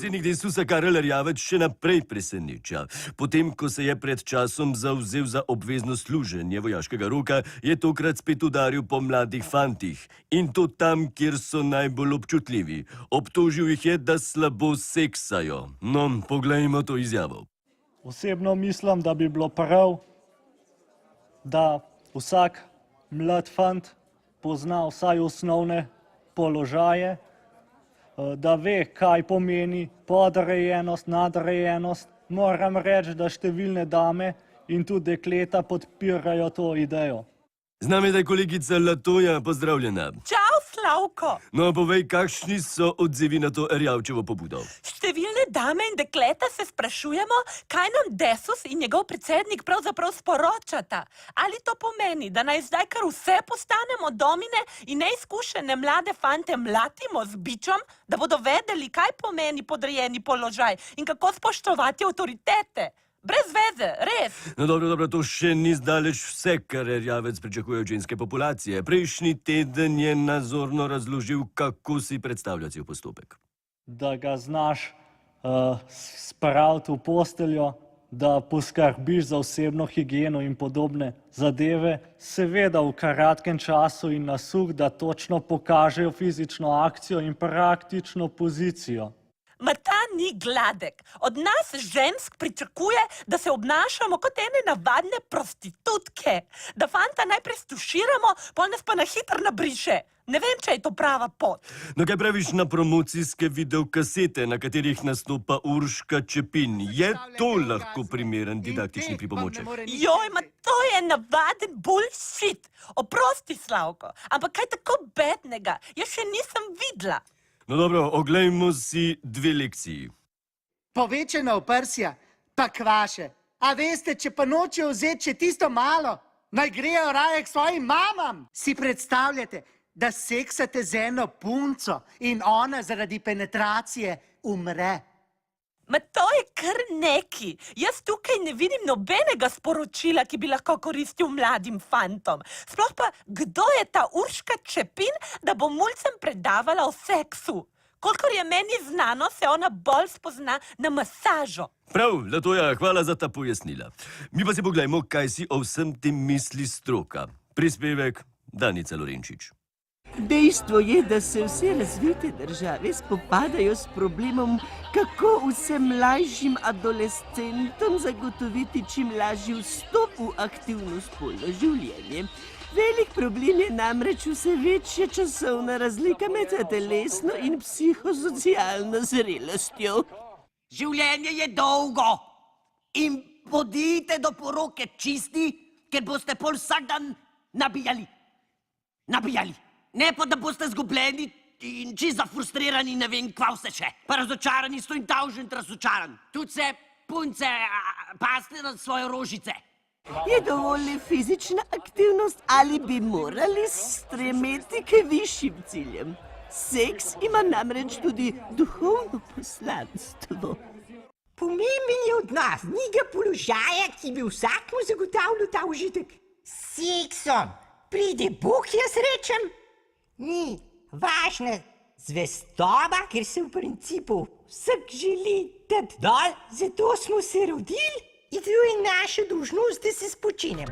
Predsednik Desusa Karel Erjavec še naprej preseneča. Potem, ko se je pred časom zavzel za obvezno služenje vojaškega roka, je tokrat spet udaril po mladih fantih. In to tam, kjer so najbolj občutljivi. Obtožil jih je, da slabo seksajo. No, poglejmo to izjavo. Osebno mislim, da bi bilo prav, da vsak mlad fant pozna vsaj osnovne položaje, da ve, kaj pomeni podrejenost, nadrejenost. Moram reči, da številne dame in tudi dekleta podpirajo to idejo. Z nami je kolegica Latoja, pozdravljena. Čau, Slavko! No, povej, kakšni so odzivi na to Erjavčevo pobudo? Številne dame in dekleta se sprašujemo, kaj nam Desus in njegov predsednik pravzaprav sporočata. Ali to pomeni, da naj zdaj kar vse postanemo domine in neizkušene mlade fante mlatimo z bičom, da bodo vedeli, kaj pomeni podrejeni položaj in kako spoštovati avtoritete? Brez veze, res. No, dobro, to še ni zdaleč vse, kar Erjavec pričakuje od ženske populacije. Prejšnji teden je nazorno razložil, kako si predstavlja cel postopek. Da ga znaš spraviti v posteljo, da poskrbiš za osebno higieno in podobne zadeve, seveda v kratkem času in na suh, da točno pokažejo fizično akcijo in praktično pozicijo. Ma ta ni gladek. Od nas žensk pričakuje, da se obnašamo kot ene navadne prostitutke. Da fanta najprej stuširamo, pol nas pa na hitro nabriše. Ne vem, če je to prava pot. No, kaj praviš na promocijske videokasete, na katerih nastopa Urška Čepin? Je to lahko primeren didaktični pripomoček? Joj, ma to je navaden bullshit. Oprosti, Slavko, ampak kaj tako bednega? Jaz še nisem videla. No dobro, oglejmo si 2 lekciji. Povečena oprsja, pa kvaše. A veste, če pa nočejo vzeti še tisto malo, naj grejo raje k svojim mamam. Si predstavljate, da seksate z eno punco in ona zaradi penetracije umre. Ma to je kar neki. Jaz tukaj ne vidim nobenega sporočila, ki bi lahko koristil mladim fantom. Sploh pa, kdo je ta Urška Čepin, da bo mulcem predavala o seksu? Kolikor je meni znano, se ona bolj spozna na masažo. Prav, Latoja, hvala za ta pojasnila. Mi pa si poglejmo, kaj si o vsem tem misli stroka. Prispevek Danica Lorenčič. Dejstvo je, da se vse razvite države spopadajo s problemom, kako vsem mlajšim adolescentom zagotoviti čim lažji vstop v aktivno spolno življenje. Velik problem je namreč vse večja časovna razlika med telesno in psihosocialno zrelostjo. Življenje je dolgo in bodite do poroke čisti, ker boste pol vsak dan nabijali. Ne pa, da boste zgubljeni in čisto zafrustrirani, ne vem, kva vse še. Pa razočarani sto in tavžent razočaran. Tudi se, punce, paste na svoje rožice. Je dovolj fizična aktivnost ali bi morali stremeti k višjim ciljem? Seks ima namreč tudi duhovno poslanstvo. Pomemben je odnos, njega položaja, ki bi vsakmu zagotavljal ta užitek. Seksom pride Bog, jaz rečem. Ni važna zvestoba, ker se v principu vsak želi dati dol, zato smo se rodili in to je naša dolžnost, da se spočinem.